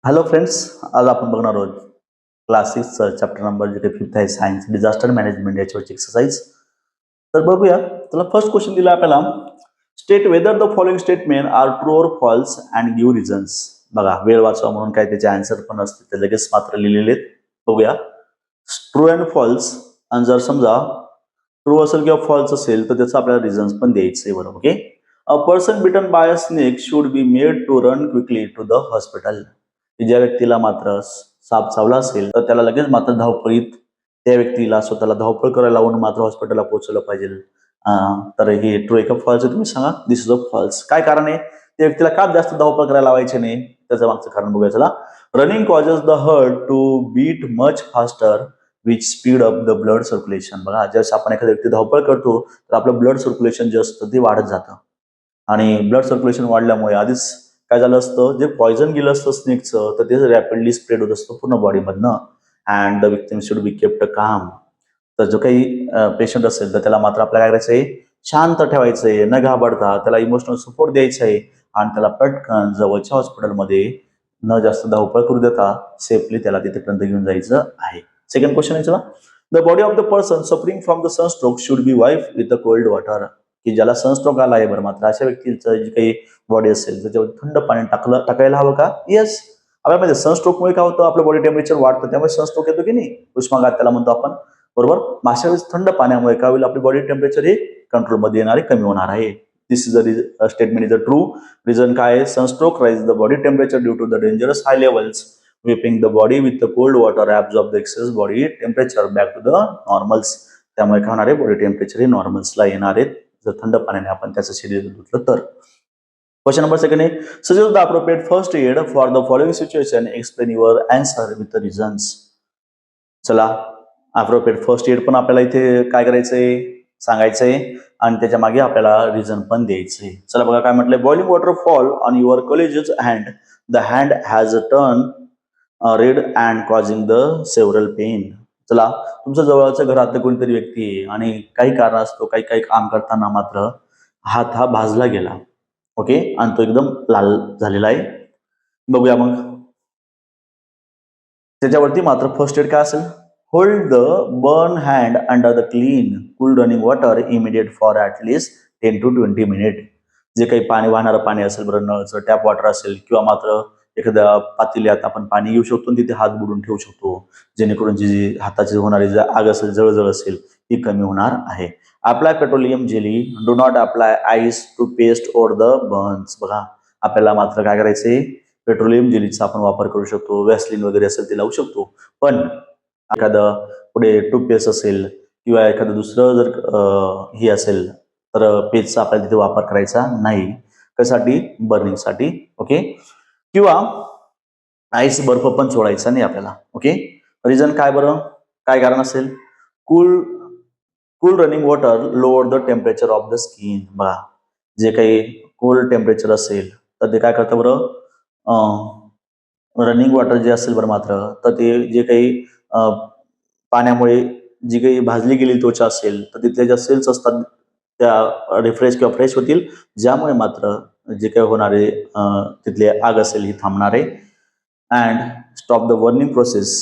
Hello friends, आज आपण बघणार आहोत क्लास 6 चॅप्टर नंबर जे काही 5th आहे सायन्स डिझास्टर मॅनेजमेंट याच्यावरची एक्सरसाइज. तर बघूया. तुला फर्स्ट क्वेश्चन दिला आपल्याला, state whether the following statement are true or false and give reasons. बघा, वेळ वाचवा म्हणून काय त्याचे आन्सर पण असते ते लगेच मात्र लिहिलेले आहेत. बघूया, ट्रू अँड फॉल्स. आणि जर समजा ट्रू असेल किंवा फॉल्स असेल तर त्याचं आपल्याला रिझन्स पण द्यायचं आहे. बरोबर. Okay. A person bitten by a snake should be made to run quickly to the hospital. ज्या व्यक्तीला मात्र साप चावला असेल तर त्याला लगेच मात्र धावपळीत त्या व्यक्तीला स्वतःला धावपळ करायला लावून मात्र हॉस्पिटलला पोहोचवलं पाहिजे. तर हे ट्रू आहे का फॉल्स आहे तुम्ही सांगा. दिस इज अ फॉल्स. काय कारण आहे, त्या व्यक्तीला का जास्त धावपळ करायला लावायचे नाही, त्याचं मागचं कारण बघूया. चला. Running causes the heart to beat much faster which speed up the blood circulation. बघा, जसं आपण एखाद्या व्यक्ती धावपळ करतो तर आपलं ब्लड सर्क्युलेशन जे असतं ते वाढत जातं आणि ब्लड सर्क्युलेशन वाढल्यामुळे आधीच काय झालं असतं, जे पॉयझन गेलं असतं स्नेकचं तर ते रॅपिडली स्प्रेड होत असतं पूर्ण बॉडीमधनं. And the victim should be kept calm. तर जो काही पेशंट असेल तर त्याला मात्र आपल्याला काय करायचंय, शांत ठेवायचंय, न घाबरता त्याला इमोशनल सपोर्ट द्यायचा आहे आणि त्याला पटकन जवळच्या हॉस्पिटलमध्ये न जास्त धावपळ करू देता सेफली त्याला तिथेपर्यंत घेऊन जायचं आहे. सेकंड क्वेश्चन आहे. चला. The body of the person suffering from the sunstroke should be wife with the cold water. की ज्याला सनस्ट्रोक आला आहे बरं, मात्र अशा व्यक्तीचं जी काही बॉडी असेल त्याच्यावर थंड पाणी टाकायला हवं का? येस. आपल्याला माहिती सनस्ट्रोकमुळे काय होतं, आपलं बॉडी टेम्परेचर वाढतं, त्यामुळे सनस्ट्रोक येतो की नाही, उष्माघात त्याला म्हणतो आपण. बरोबर. अशा वेळेस थंड पाण्यामुळे काय होईल, आपली बॉडी टेम्परेचर हे कंट्रोलमध्ये येणार आहे, कमी होणार आहे. This is a statement is a true. Reason काय आहे, sunstroke rise the body temperature due to the dangerous high levels whipping the body with the cold water absorb the excess body temperature back to the normals. त्यामुळे काय होणार आहे, body temperature हे नॉर्मल्सला येणार आहेत जर थंड पाण्याने आपण त्याचं शरीर धुतलं तर. क्वेश्चन नंबर सेकंड आहे, suggest the appropriate first aid for the following situation, explain your answer with the reasons. चला, अप्रोप्रिएट फर्स्ट एड पण आपल्याला इथे काय करायचंय, सांगायचंय आणि त्याच्या मागे आपल्याला रिझन पण द्यायचंय. चला बघा काय म्हटलंय, boiling water fall on your कॉलेजच hand, the hand has a turn red and causing the several pain. चला, तुमच्या जवळच्या घरातलं कोणतरी व्यक्ती आहे आणि काही कारण असतो, काही काही काम करताना मात्र हात हा भाजला गेला. ओके. आणि तो एकदम लाल झालेला आहे. बघूया मग त्याच्यावरती मात्र फर्स्ट एड काय असेल, hold the burn hand under the clean cool running water immediate for at least 10 to 20 minute. जे काही पाणी वाहणारं पाणी असेल, बरं नळचं टॅप वॉटर असेल किंवा मात्र एखाद्या पातेल्यात आपण पाणी घेऊ शकतो आणि तिथे हात बुडून ठेवू शकतो, जेणेकरून जी हाताची होणारी जी आग असेल, जळजळ असेल, ती कमी होणार आहे. Apply petroleum jelly, do not apply ice toothpaste or the burns. बघा, आपल्याला मात्र काय करायचंय, पेट्रोलियम जेलीचा आपण वापर करू शकतो, वॅसलिन वगैरे असेल ते लावू शकतो, पण एखादं पुढे टूथपेस्ट असेल किंवा एखादं दुसरं जर हे असेल तर पेजचा आपल्याला तिथे वापर करायचा नाही. कशासाठी, बर्निंगसाठी. ओके. किंवा आईस बर्फ पण सोडायचा नाही आपल्याला. ओके. रिझन काय बरं, काय कारण असेल, cool cool running water lower the temperature of the skin. बघा, जे काही कोल्ड टेम्परेचर असेल तर ते काय करतं बरं, रनिंग वॉटर जे असेल बरं मात्र तर ते जे काही पाण्यामुळे जी काही भाजली गेलेली त्वचा असेल तर तिथले ज्या सेल्स असतात त्या रिफ्रेश किंवा फ्रेश होतील, ज्यामुळे मात्र जे काही होणारे तिथले आग असेल ही थांबणार आहे. And stop the burning process.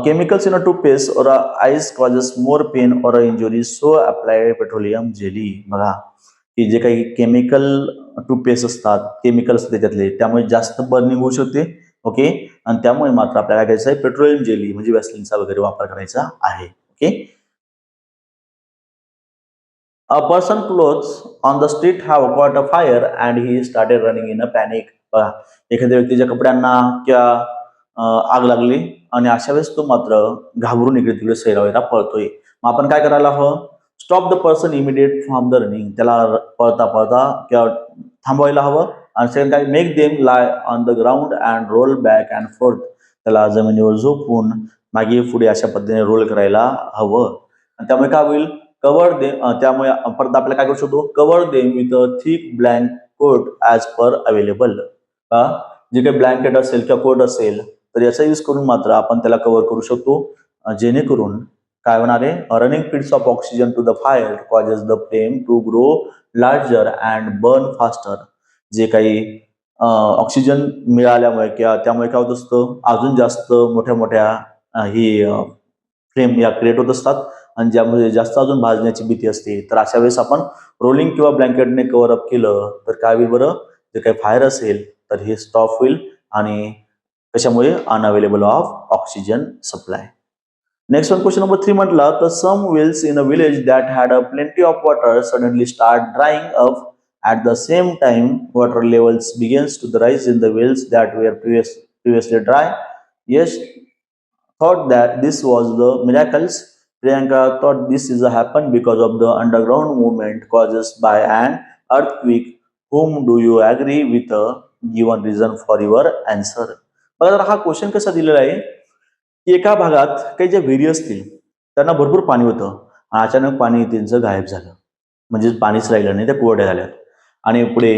Chemicals in a toothpaste और आईस कॉजेस मोर पेन और injury, so apply petroleum jelly. बघा, की जे काही केमिकल टूथपेस्ट असतात, केमिकल असतात त्याच्यातले, त्यामुळे जास्त बर्निंग होऊ शकते. ओके. आणि त्यामुळे मात्र आपल्याला काय करायचं आहे, पेट्रोलियम जेली म्हणजे वॅसलिनचा वगैरे वापर करायचा आहे. Okay. A person clothes on the street have caught a fire and he started running in a panic. बघा, एखाद्या व्यक्तीच्या कपड्यांना किंवा आग लागली आणि अशा वेळेस तो मात्र घाबरून इकडे तिकडे सैरावैरा पळतोय. मग आपण काय करायला हवं, stop the person immediate from the running. त्याला पळता पळता किंवा थांबवायला हवं. आणि सेकंड काय, make them lie on the ground and roll back and forth. त्याला जमिनीवर झोपून मागे पुढे अशा पद्धतीने रोल करायला हवं. आणि त्यामुळे काय होईल, कव्हर देम. त्यामुळे परत आपल्याला काय करू शकतो, cover them with a thick blanket as per available. जे काही ब्लँकेट असेल किंवा कोट असेल तर याचा यूज करून मात्र आपण त्याला कव्हर करू शकतो, जेणेकरून काय होणार आहे, running feeds of oxygen to the fire causes the flame to grow larger and burn faster. जे काही ऑक्सिजन मिळाल्यामुळे किंवा त्यामुळे काय होत असतं, अजून जास्त मोठ्या मोठ्या ही फ्लेम या क्रिएट होत असतात आणि ज्यामुळे जास्त अजून भाजण्याची भीती असते. तर अशा वेळेस आपण रोलिंग किंवा ब्लँकेटने कव्हर अप केलं तर काय होईल बरं, जे काही फायर असेल तर हे स्टॉप होईल आणि कशामुळे unavailable of oxygen supply. Next one question number 3 म्हटला तर some wells in a village that had a plenty of water suddenly start drying up at the same time water levels begins to the rise in the wells that were previously dry. Yes, thought that this was the miracles. Priyanka thought this is a happen because of the underground movement causes by an earthquake. Whom do you agree with a given reason for your answer? बघा जरा हा question कसा दिलेला आहे की एका भागात काही ज्या विहिरी असतील त्यांना भरपूर पाणी होतं आणि अचानक पाणी त्यांचं गायब झालं, म्हणजे पाणीच राहिलं नाही, त्या कोरड्या झाल्यात. आणि पुढे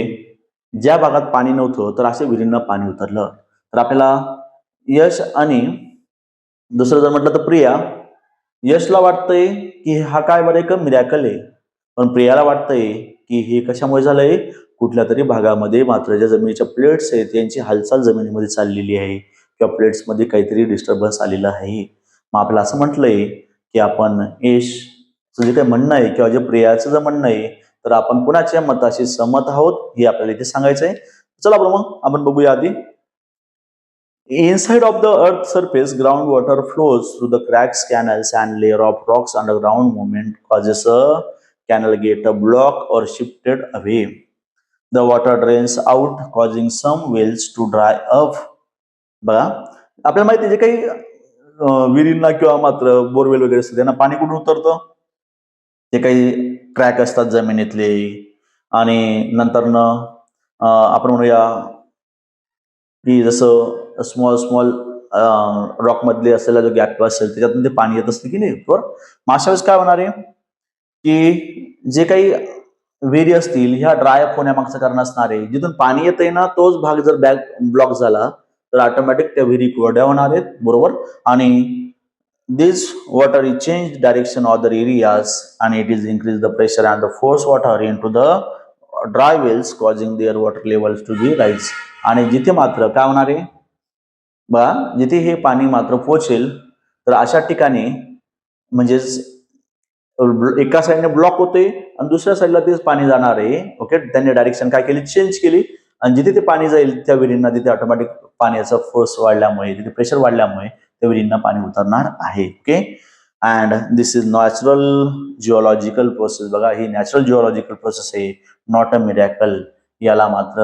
ज्या भागात पाणी नव्हतं तर अशा विहिरींना पाणी उतरलं. तर आपल्याला यश आणि दुसरं जर म्हटलं तर प्रिया, यशला वाटतंय की हा काय बरं एक मिरॅकल आहे, पण प्रियाला वाटतंय की हे कशामुळे झालंय, कुठल्या तरी भागामध्ये मात्र ज्या जमिनीच्या प्लेट्स आहेत यांची हालचाल जमिनीमध्ये चाललेली आहे किंवा प्लेट्समध्ये काहीतरी डिस्टर्बन्स आलेलं आहे. मग आपल्याला असं म्हटलंय की आपण यशचं जे काही म्हणणं आहे किंवा जे प्रियाचं जे म्हणणं आहे तर आपण कुणाच्या मताशी सहमत आहोत हे आपल्याला इथे सांगायचंय. चला बरं मग आपण बघूया आधी. Inside of the Earth's surface, groundwater flows through the cracks, canals, and layer of rocks. Underground movement causes a canal get a block or shifted away. The water drains out, causing some wells to dry up. बघा आपल्याला माहिती आहे जे काही विहिरींना किंवा मात्र borewell वगैरे असतं त्यांना पाणी कुठून उतरतं, जे काही क्रॅक असतात जमिनीतले आणि नंतरनं आपण म्हणूया की जसं स्मॉल स्मॉल रॉक मधले असलेला जो गॅप असेल त्याच्यातून ते पाणी येत असते की नाही, बरोबर. मग अशा वेळेस काय होणार आहे की जे काही विहिरी असतील ह्या ड्राय अप होण्यामागचं कारण असणार आहे, जिथून पाणी येतंय ना तोच भाग जर ब्लॉक झाला तर ऑटोमॅटिक त्या विहिरी कोरड्या होणार आहेत, बरोबर. आणि this water is change direction of the areas and it is increase the pressure and the force water into the dry wells causing their water levels to be rise. आणि जिथे मात्र काय होणार आहे बघा, जिथे हे पाणी मात्र पोहोचेल तर अशा ठिकाणी म्हणजेच एका साईडने ब्लॉक होते आणि दुसऱ्या साईडला तेच पाणी जाणार आहे. ओके, त्यांनी डायरेक्शन काय केली, चेंज केली आणि जिथे ते पाणी जाईल त्या विहिरींना तिथे ऑटोमॅटिक पाण्याचा फोर्स वाढल्यामुळे, तिथे प्रेशर वाढल्यामुळे त्या विहिरींना पाणी उतरणार आहे. Okay, and this is natural geological process. बघा ही नॅचरल जिओलॉजिकल प्रोसेस आहे, नॉट अ मिरॅकल. याला मात्र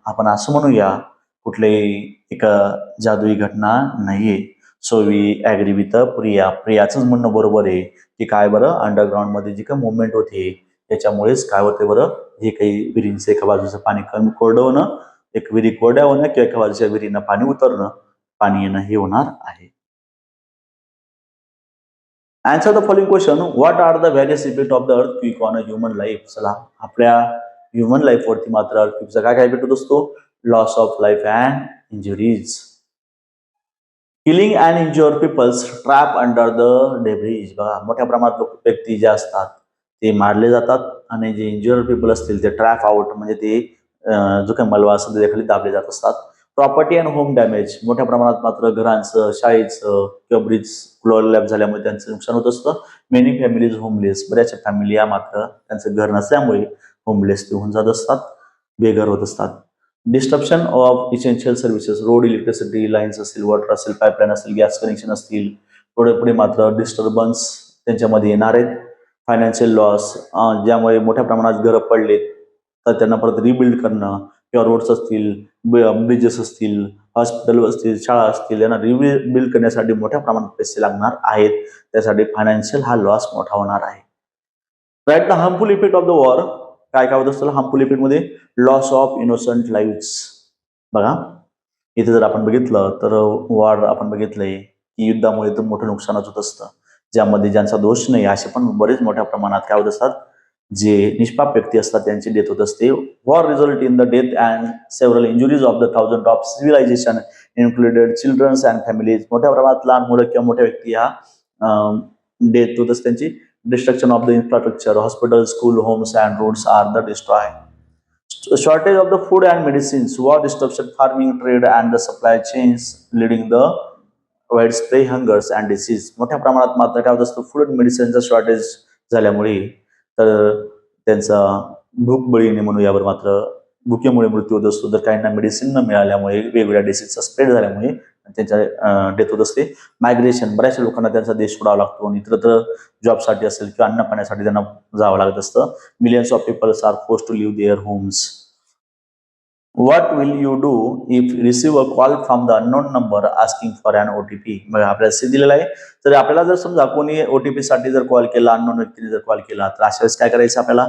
आपण असं म्हणूया कुठलीही एक जादुई घटना नाहीये. सो वी ऍग्री विथ प्रियाचंच म्हणणं बरोबर आहे की काय बरं अंडरग्राऊंड मध्ये जी काही मुवमेंट होते त्याच्यामुळेच काय होते बरं, हे काही विहिरींचं एका बाजूचं पाणी कमी कोरडं होणं, एक विहिरी कोरड्या होणं किंवा एका बाजूच्या विहिरींना पाणी उतरणं, पाणी येणं हे होणार आहे. Answer the following question. What are the various effects of the earthquake on a human life? चला आपल्या ह्युमन लाईफ वरती मात्र अर्थक्वेकचा काय काय इफेक्ट होत असतो, loss of life and injuries, killing and injure peoples trap under the debris. बघा मोठ्या प्रमाणात व्यक्ती जे असतात ते मारले जातात आणि जे इंज्युअर पीपल असतील ते ट्रॅप आउट म्हणजे ते जो काही मलबा असतो त्याच्याखाली दाबले जात असतात. प्रॉपर्टी अँड होम डॅमेज, मोठ्या प्रमाणात मात्र घरांचं, शाळेचं किंवा ब्रिज कोलॅप्स झाल्यामुळे त्यांचं नुकसान होत असतं. मेनी फॅमिलीज होमलेस, बऱ्याचशा फॅमिली या मात्र त्यांचं घर नसल्यामुळे होमलेस ते होऊन जात असतात, बेघर होत असतात. Disruption of essential services, road, electricity lines असतील, वॉटर असेल, पाईपलाईन असतील, गॅस कनेक्शन असतील, पुढे पुढे मात्र डिस्टर्बन्स त्यांच्यामध्ये येणार आहेत. फायनान्शियल लॉस, ज्यामुळे मोठ्या प्रमाणात घरं पडलेत तर त्यांना परत रिबिल्ड करणं किंवा रोड्स असतील, ब्रिजेस असतील, हॉस्पिटल असतील, शाळा असतील, यांना रिबिल्ड करण्यासाठी मोठ्या प्रमाणात पैसे लागणार आहेत. त्यासाठी फायनान्शियल हा लॉस मोठा होणार आहे. Right, the harmful effect of the war, काय काय होत असतं हार्मफुल इफेक्ट मध्ये, लॉस ऑफ इनोसंट लाईव्स. बघा इथे जर आपण बघितलं तर वॉर आपण बघितलंय की युद्धामुळे तर मोठं नुकसानच होत असतं, ज्यामध्ये ज्यांचा दोष नाही असे पण बरेच मोठ्या प्रमाणात काय होत असतात, जे निष्पाप व्यक्ती असतात त्यांची डेथ होत असते. War result in the death and several injuries of the thousand of civilization included childrens and families. मोठ्या प्रमाणात लहान मुलं किंवा मोठ्या व्यक्ती ह्या डेथ होत असते त्यांची. Destruction of the infrastructure, hospital, school, homes and roads are the destroy. shortage of the food and medicines, war, disruption, farming, trade and the supply chains, leading the widespread hungers and disease. मोठ्या प्रमाणात मात्र काय होत असतं, food and मेडिसिनचं shortage झाल्यामुळे तर त्यांचा भूकबळीने म्हणूया बरं, मात्र भुकेमुळे मृत्यू होत असतो. जर काहींना मेडिसिन न मिळाल्यामुळे, वेगवेगळ्या डिसीजचा स्प्रेड झाल्यामुळे त्यांच्या डेथ होत असते. मायग्रेशन, बऱ्याचशा लोकांना त्यांचा देश सोडावा लागतो आणि इतरत्र जॉबसाठी असेल किंवा अन्न पाण्यासाठी त्यांना जावं लागत असतं. Millions of peoples are force to leave their homes. What will you do if receive a call from the unknown number asking for an OTP. मग आपल्याला सी दिलेला आहे, तर आपल्याला जर समजा कोणी ओटीपी साठी जर कॉल केला, अननोन व्यक्तीने जर कॉल केला, तर अशा वेळेस काय करायचं आपल्याला?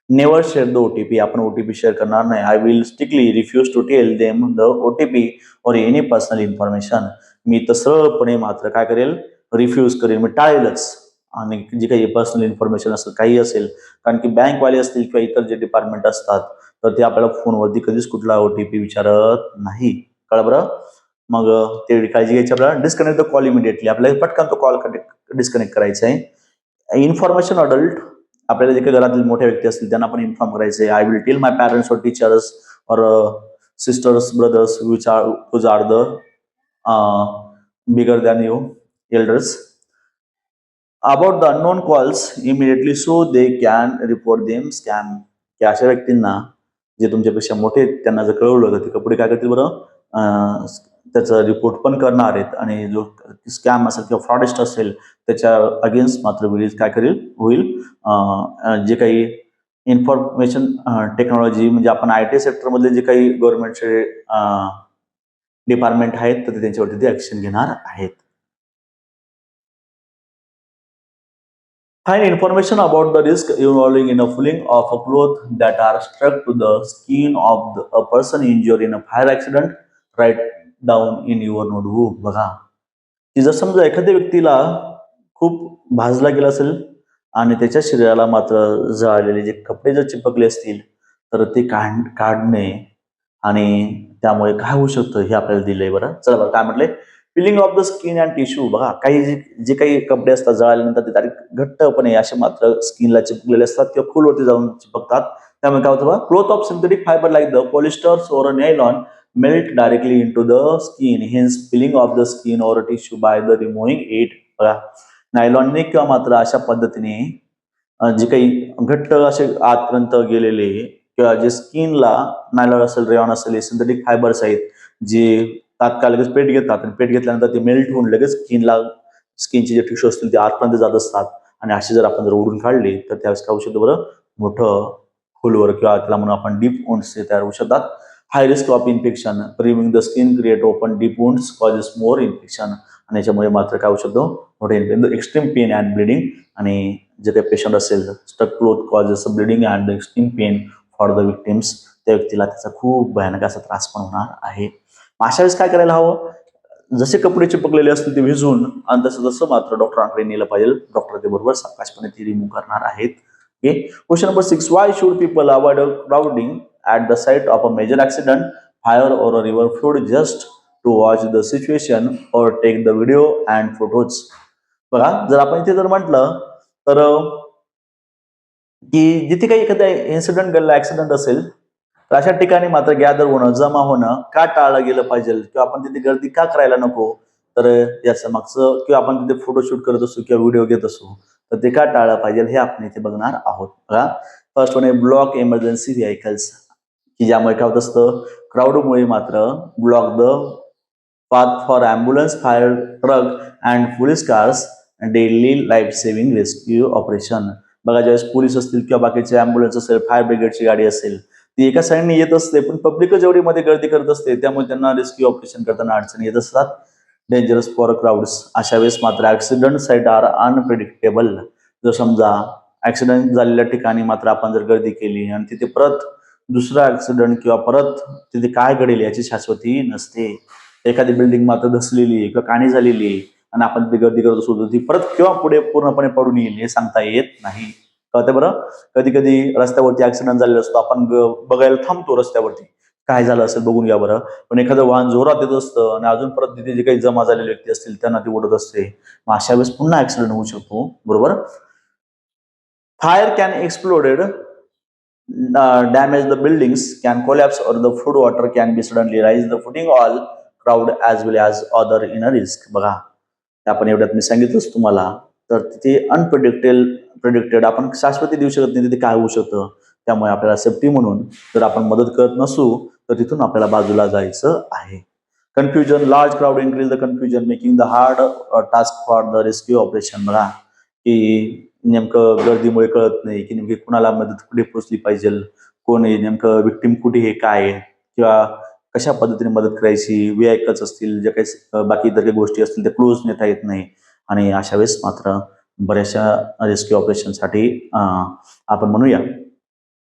Never share the OTP. आपण ओटीपी शेअर करणार नाही. I will strictly refuse to tell them the OTP or any personal information. मी तर सरळपणे मात्र काय करेल? रिफ्यूज करेल, मी टाळेलच. आणि जी काही पर्सनल इन्फॉर्मेशन असेल, काही असेल, कारण की बँकवाले असतील किंवा इतर जे डिपार्टमेंट असतात, तर ते आपल्याला फोनवरती कधीच कुठला ओटीपी विचारत नाही. कळलं बरं? मग ते काळजी घ्यायची आपल्याला. Disconnect the call immediately. आपल्याला पटकन तो कॉल डिस्कनेक्ट करायचा आहे. इन्फॉर्मेशन अडल्ट, आपल्याला जे काही घरातील मोठ्या व्यक्ती असतील त्यांना पण इन्फॉर्म करायचे. I will tell my parents or teachers or sisters, brothers which are the bigger than you elders about the unknown calls immediately so they can report them scam. की अशा व्यक्तींना जे तुमच्यापेक्षा मोठे, त्यांना जर कळवलं तर ते पुढे काय करतील बरं? त्याचा रिपोर्ट पण करणार आहेत आणि जो स्कॅम असेल किंवा फ्रॉडिस्ट असेल त्याच्या अगेन्स्ट मात्र वेळीच काय होईल? जे काही इन्फॉर्मेशन टेक्नॉलॉजी म्हणजे आपण आय टी सेक्टरमधले जे काही गव्हर्नमेंटचे डिपार्टमेंट आहेत, तर ते त्यांच्यावरती ते ऍक्शन घेणार आहेत. Find information about the risk involving in a pulling of a cloth that are struck to the skin of a person injured in a fire accident. Write down in your notebook. बघा, की जर समजा एखाद्या व्यक्तीला खूप भाजला गेला असेल आणि त्याच्या शरीराला मात्र जळालेले जे कपडे जर चिपकले असतील, तर ते काढणे आणि त्यामुळे काय होऊ शकतं हे आपल्याला दिलंय. बरं, चला बरं, काय म्हटलंय? Peeling of the skin and tissue. बघा, काही जे काही कपडे असतात जळाल्यानंतर ते डायरेक्ट घट्टपणे असे मात्र स्किनला चिपकलेले असतात किंवा खोलवरती जाऊन चिपकतात. त्यामुळे काय होतं? Cloth of synthetic fibre like the polyesters और nylon melt directly into the skin. Hence peeling of the skin और tissue by the removing it. बघा, नायलॉनने किंवा मात्र अशा पद्धतीने जे काही घट्ट असे आतपर्यंत गेलेले किंवा जे स्किनला नायलॉन असेल, रेयॉन असेल, हे सिंथेटिक फायबर्स आहेत जे तात्काळ लगेच पेट घेतात आणि पेट घेतल्यानंतर ते मेल्ट होऊन लगेच स्किनचे जे टिश्यू असतील ते आतपर्यंत जात असतात. आणि अशी जर आपण ओढून काढली तर त्यावेळेस काय होऊ शकतं बरं? मोठं खोलवर किंवा त्याला म्हणून आपण डीप वुंड्स तयार होऊ शकतात. High risk of infection. Removing the skin create open deep wounds causes more infection. आणि याच्यामुळे मात्र काय होऊ शकतं? मोठे infection, extreme pain and bleeding. आणि जे काही पेशंट असेल, stuck cloth causes bleeding and the extreme pain for the victims. त्या व्यक्तीला त्याचा खूप भयानक असा त्रास पण होणार आहे. अशा वेळेस काय करायला हवं? जसे कपडे चिपकलेले असतील ते भिजून आणि तसं तसं मात्र डॉक्टरांकडे नेलं पाहिजे. डॉक्टर ते बरोबर सावकाशपणे ती रिमूव्ह करणार आहेत. Okay. Question number 6. Why should people avoid crowding at the site of a major accident, fire और a river flood just to watch the situation और take the video and photos. बघा, जर आपण इथे जर म्हटलं तर की जिथे काही एखादा इन्सिडेंट घडला, ऍक्सिडेंट असेल, तर अशा ठिकाणी मात्र गॅदर होणं, जमा होणं का टाळलं गेलं पाहिजे किंवा आपण तिथे गर्दी का करायला नको? तर याचं मागचं, किंवा आपण तिथे फोटोशूट करत असू किंवा व्हिडिओ घेत असू तर ते का टाळलं पाहिजे हे आपण इथे बघणार आहोत. बघा, फर्स्ट वन आहे ब्लॉक इमर्जन्सी व्हेकल्स, की ज्यामुळे काय होत असतं? क्राऊडमुळे मात्र block the path for ambulance, fire truck and police cars daily life saving rescue operation. बघा, ज्यावेळेस पोलीस असतील किंवा बाकीचे ॲम्ब्युलन्स असेल, फायर ब्रिगेडची गाडी असेल, ती एका साईडने येत असते, पण पब्लिक जेवढी मध्ये गर्दी करत असते त्यामुळे त्यांना रेस्क्यू ऑपरेशन करताना अडचणी येत असतात. Dangerous for crowds. अशा वेळेस मात्र ऍक्सिडेंट साईट आर अनप्रिडिक्टेबल. जर समजा ऍक्सिडेंट झालेल्या ठिकाणी मात्र आपण जर गर्दी केली आणि तिथे परत दुसरा ऍक्सिडेंट किंवा परत तिथे काय घडेल याची शाश्वती नसते. एखादी बिल्डिंग मात्र धसलेली किंवा काणी झालेली आणि आपण तिथे गर्दी करत असतो, ती परत किंवा पुढे पूर्णपणे पडून येईल हे सांगता येत नाही. कळते बरं? कधी कधी रस्त्यावरती ऍक्सिडेंट झालेला असतो, आपण बघायला थांबतो रस्त्यावरती काय झालं असेल बघून घ्या बरं, पण एखादं वाहन जोरात येत असतं आणि अजून परत तिथे जे काही जमा झालेले व्यक्ती असतील त्यांना ती ओढत असते. मग अशा वेळेस पुन्हा ऍक्सिडेंट होऊ शकतो. बरोबर? Fire can exploded damage the buildings, can collapse, or the flood water can be suddenly rise, the putting all crowd as well as other in a risk. बघा, आपण एवढ्यात मी सांगितलंच तुम्हाला. तर तिथे प्रिडिक्टेड आपण शाश्वती देऊ शकत नाही तिथे काय होऊ शकतं. त्यामुळे आपल्याला सेफ्टी म्हणून जर आपण मदत करत नसू तर तिथून आपल्याला बाजूला जायचं आहे. Confusion, large crowd increase the confusion making the hard task for the rescue operation. बघा की नेमकं गर्दीमुळे कळत नाही की नेमकी कुणाला मदत कुठे पोहोचली पाहिजे, कोण आहे नेमकं, विक्टीम कुठे आहे, काय आहे, किंवा कशा पद्धतीने मदत करायची. व्हीआयकल्स असतील, जे काही बाकी इतर काही गोष्टी असतील ते क्लोज नेता येत नाही. आणि अशा वेळेस मात्र बऱ्याचशा रेस्क्यू ऑपरेशनसाठी आपण म्हणूया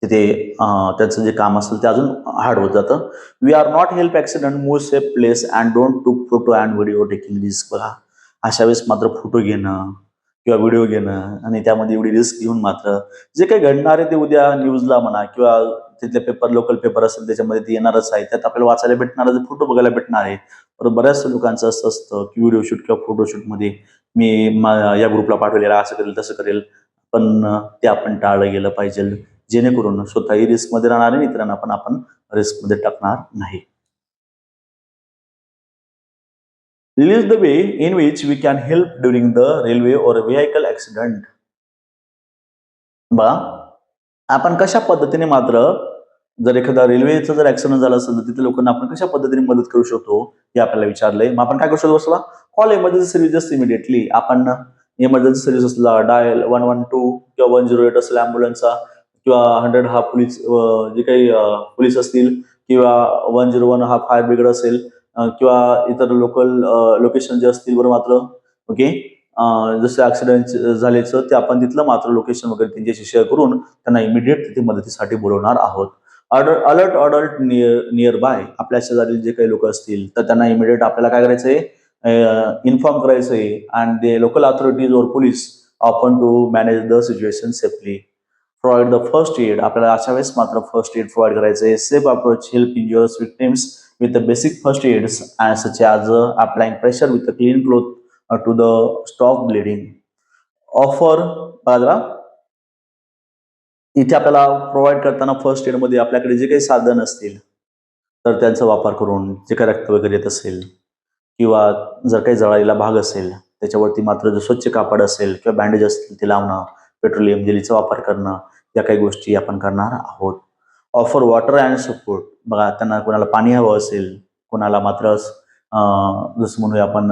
तिथे त्यांचं जे काम असेल ते अजून हार्ड होत जातं. We are not help accident, move safe place and don't took photo and video taking risk. बघा अशा वेळेस मात्र फोटो घेणं किंवा व्हिडिओ घेणं आणि त्यामध्ये एवढी रिस्क घेऊन मात्र जे काही घडणार आहे ते उद्या न्यूजला म्हणा किंवा तिथले पेपर, लोकल पेपर असेल त्याच्यामध्ये ते येणारच आहे, त्यात आपल्याला वाचायला भेटणार आहे, फोटो बघायला भेटणार आहे. तर बऱ्याच लोकांचं असं असतं की व्हिडिओ शूट किंवा फोटोशूट मध्ये मी या ग्रुपला पाठवलेला असं करेल तसं करेल, पण ते आपण टाळलं गेलं पाहिजे, जेणेकरून स्वतःही रिस्क मध्ये राहणार आणि इतरांना पण आपण रिस्क मध्ये टाकणार नाही. Release the way in which we can help during the railway or vehicle accident. बा आपण कशा पद्धतीने मात्र जर एखादा रेल्वेचा जर ऍक्सिडेंट झाला असेल तर तिथे लोकांना आपण कशा पद्धतीने मदत करू शकतो हे आपल्याला विचारलंय. मग आपण काय करू शकतो बसला, कॉल इमर्जन्सी सर्व्हिसेस इमिडिएटली. आपण इमर्जन्सी सर्व्हिसेसला डायल 112 किंवा 108 असेल ॲम्ब्युलन्सचा, किंवा 100 हा पोलीस, जे काही पोलीस असतील, किंवा 101 हा फायर ब्रिगेड असेल, किंवा इतर लोकल लोकेशन जे असतील बरं मात्र ओके, जसं ऍक्सिडेंट झाल्याचं ते आपण तिथलं मात्र लोकेशन वगैरे त्यांच्याशी शेअर करून त्यांना इमिडिएट तिथे मदतीसाठी बोलवणार आहोत. अलर्ट अडल्ट नियर बाय, आपल्या शेजारील जे काही लोक असतील तर त्यांना इमिडिएट आपल्याला काय करायचंय, इन्फॉर्म करायचंय. अँड द लोकल अथॉरिटीज और police often to manage the situation safely. Provide the first aid, आपल्याला अशा वेळेस मात्र फर्स्ट एड प्रोव्हाइड करायचंय. Safe approach help injured victims with the basic first aids such as applying pressure with a clean cloth to the stop bleeding. Offer बघा इथे आपल्याला provide करताना first aid मध्ये आपल्याकडे जे काही साधन असतील तर त्यांचा वापर करून, जे काही रक्त वगैरे येत असेल किंवा जर काही जळालेला भाग असेल त्याच्यावरती मात्र जर स्वच्छ कापड असेल किंवा बँडेज असतील ते लावणं, पेट्रोलियम जेलीचा वापर करणं, या काही गोष्टी आपण करणार आहोत. ऑफर वॉटर अँड सपोर्ट, बघा त्यांना कोणाला पाणी हवं असेल, कोणाला मात्र जसं म्हणूया आपण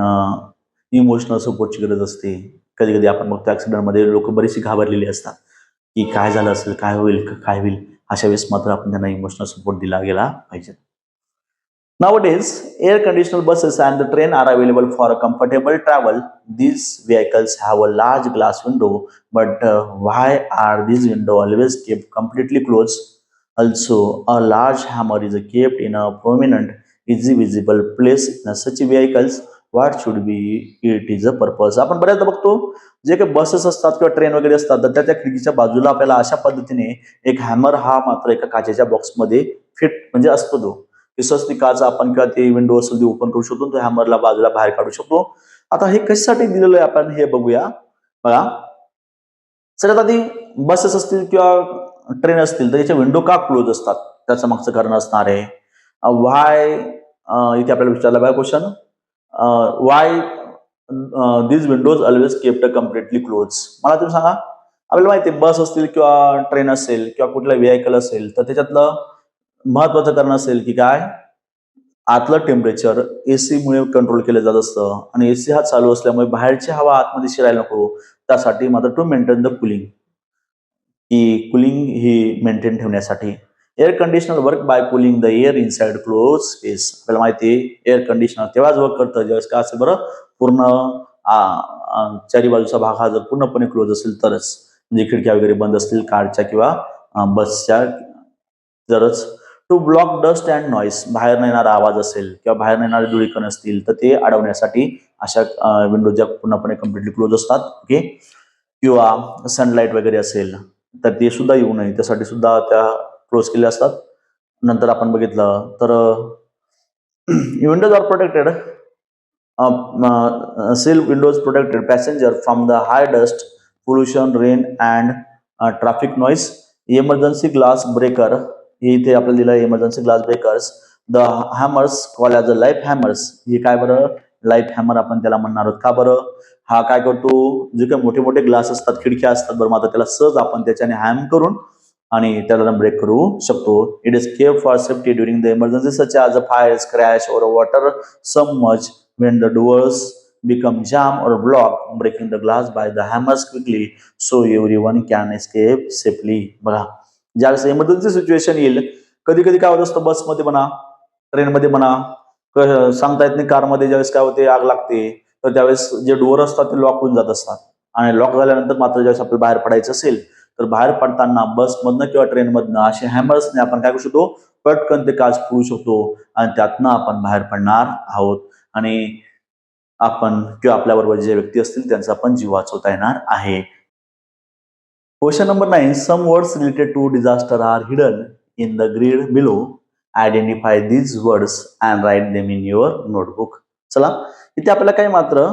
इमोशनल सपोर्टची गरज असते. कधी कधी आपण बघतो ऍक्सिडेंटमध्ये लोक बरीचशी घाबरलेली असतात की काय झालं असेल, काय होईल, काय होईल. अशा वेळेस मात्र आपण त्यांना इमोशनल सपोर्ट दिला गेला पाहिजे. Nowadays, air conditioned buses and the train are available for a comfortable travel. These vehicles have a large glass window, but why are these windows always kept completely closed? Also, a large hammer is kept in a prominent, easy visible place in such vehicles. What should be it is a purpose? आपण बऱ्याचदा बघतो जे काही buses असतात किंवा train वगैरे असतात तर त्या खिडकीच्या बाजूला आपल्याला अशा पद्धतीने एक हॅमर हा मात्र एका काचेच्या बॉक्समध्ये फिट म्हणजे असतो तो. तसंच ती काच आपण किंवा ते विंडो असेल ती ओपन करू शकतो, तो हॅमरला बाजूला बाहेर काढू शकतो. आता हे कशासाठी दिलेलं आहे आपण हे बघूया. बघा सर, आता ती बसेस असतील किंवा ट्रेन असतील तर याच्या विंडो का क्लोज असतात त्याचं मागचं कारण असणार आहे. वाय, इथे आपल्याला विचारला by question, Y these Windows always kept completely close. मला तुम्ही सांगा, आपल्याला माहिती आहे बस असतील किंवा ट्रेन असेल किंवा कुठला व्हेकल असेल तर त्याच्यातलं महत्वाचं कारण असेल की काय, आतलं टेम्परेचर एसी मुळे कंट्रोल केलं जात असतं आणि एसी हा चालू असल्यामुळे बाहेरची हवा आतमध्ये शिरायला नको, त्यासाठी मात्र टू मेंटेन द कुलिंग, की कुलिंग ही मेंटेन ठेवण्यासाठी. Air conditioner work by cooling the air inside close space. आपल्याला माहिती आहे एअर कंडिशनर तेव्हाच वर्क करतं ज्यावेळेस काय असेल बरं, पूर्ण चारी बाजूचा भाग हा जर पूर्णपणे क्लोज असेल तरच, म्हणजे खिडक्या वगैरे बंद असतील कारच्या किंवा बसच्या तरच. To block dust and noise, बाहेर येणारा आवाज असेल किंवा बाहेर येणारे धुळीकण असतील तर ते अडवण्यासाठी अशा विंडो ज्या पूर्णपणे कम्प्लिटली क्लोज असतात. ओके, किंवा सनलाईट वगैरे असेल तर ते सुद्धा येऊ नये त्यासाठी सुद्धा त्या क्लोज केल्या असतात. नंतर आपण बघितलं तर windows are protected, self windows protected passenger from the high dust pollution, rain and traffic noise. Emergency glass breaker हे इथे आपल्याला दिलं आहे, emergency glass breakers. The hammers call as a life hammers, हे काय बरं लाईफ हॅमर आपण त्याला म्हणणार आहोत. का बरं, हा काय करतो, जे काही मोठे मोठे ग्लास असतात, खिडक्या असतात बरं, मात्र त्याला सहज आपण त्याच्याने हॅम करून आणि त्याला ब्रेक करू शकतो. It is care for safety during the emergency such as a fire, crash और water submerge when the doors become jam or block, breaking the glass by the hammers quickly so everyone can escape safely. बघा, ज्यावेळेस emergency situation येईल, कधी कधी काय होत असतं, बसमध्ये म्हणा, ट्रेनमध्ये म्हणा, सांगता येत नाही, कारमध्ये ज्यावेळेस काय होते, आग लागते, तर त्यावेळेस जे डोअर असतात ते लॉक होऊन जात असतात. आणि लॉक झाल्यानंतर मात्र ज्यावेळेस आपल्याला बाहेर पडायचं असेल, तर बाहेर पडताना बसमधनं किंवा ट्रेनमधनं असे हॅमर्सने आपण काय करू शकतो, पटकन ते काच फोडू शकतो आणि त्यातनं आपण बाहेर पडणार आहोत आणि आपण किंवा आपल्याबरोबर जे व्यक्ती असतील त्यांचा पण जीव वाचवता येणार आहे. Question number 9. Some words related to disaster are hidden in the grid below. Identify these words and write them in your notebook. चला, इथे आपल्याला काय मात्र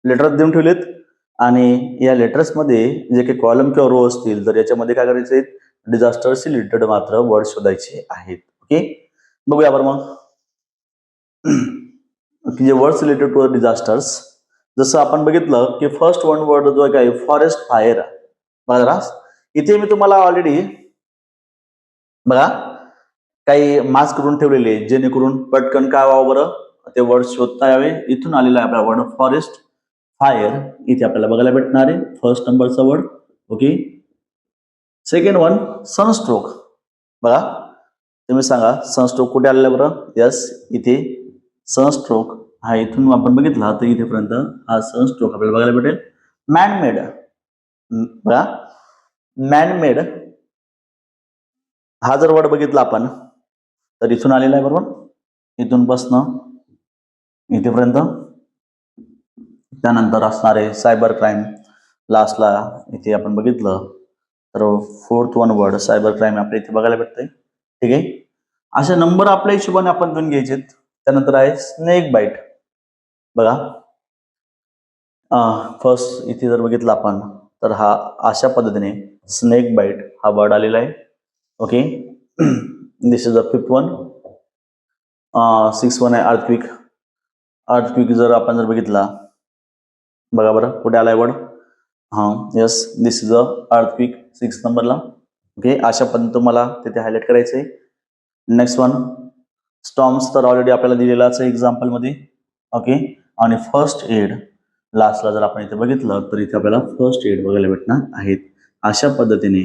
लेटर्स देऊन ठेवलेत आणि या लेटर्समध्ये जे काही कॉलम किंवा रो असतील, तर याच्यामध्ये काय करायचे आहेत, डिझास्टरशी रिलेटेड मात्र वर्ड शोधायचे आहेत. ओके, बघूया बरं मग जे वर्ड्स रिलेटेड टू डिझास्टर्स. जसं आपण बघितलं की फर्स्ट वन वर्ड जो आहे काय, फॉरेस्ट फायर. बघा, इथे मी तुम्हाला ऑलरेडी बघा काही मास्क करून ठेवलेले जेणेकरून पटकन काय व्हावं बरं, ते वर्ड शोधता यावे. इथून आलेला आहे आपला वर्ड फॉरेस्ट फायर, इथे आपल्याला बघायला भेटणार आहे फर्स्ट नंबरचा word. Okay, second one sunstroke. बघा, तुम्ही सांगा सनस्ट्रोक कुठे आलेला बरं. यस, इथे सनस्ट्रोक हा इथून आपण बघितला तर इथेपर्यंत हा सनस्ट्रोक आपल्याला बघायला भेटेल. मॅनमेड, बघा मॅनमेड हा जर वर्ड बघितला आपण तर इथून आलेला आहे बरोबर, इथून बसणं इथेपर्यंत. त्यानंतर असणार आहे सायबर क्राईम, लास्टला इथे आपण बघितलं तर fourth one word cyber crime आपल्या इथे बघायला भेटतंय. ठीक आहे, असे नंबर आपल्या हिशोबाने आपण दोन घ्यायचे. त्यानंतर आहे स्नेक बाईट. बघा, फर्स्ट इथे जर बघितलं आपण तर हा अशा पद्धतीने स्नेक बाईट हा वर्ड आलेला आहे. Okay, this is the fifth one. Six one आहे अर्थक्विक. अर्थक्विक जर आपण जर बघितला, बघा बरं कुठे आलाय word, yes, this is a earthquake 6 नंबरला. ओके, अशा पद्धतीने तुम्हाला तिथे हायलाइट करायचं आहे. नेक्स्ट वन स्टॉर्म्स, तर ऑलरेडी आपल्याला दिलेलाच आहे एक्झाम्पलमध्ये. ओके, आणि फर्स्ट एड लास्टला जर आपण इथे बघितलं तर इथे आपल्याला फर्स्ट एड बघायला भेटणार आहेत. अशा पद्धतीने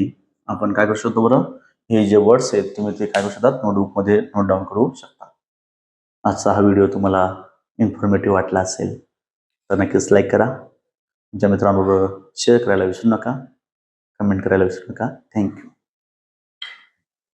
आपण काय करू शकतो बरं, हे जे वर्ड्स आहेत तुम्ही ते काय करू शकता, नोटबुकमध्ये नोट डाऊन करू शकता. आजचा हा व्हिडिओ तुम्हाला इन्फॉर्मेटिव्ह वाटला असेल तर नक्कीच लाईक करा, तुमच्या मित्रांबरोबर शेअर करायला विसरू नका, कमेंट करायला विसरू नका. थँक्यू.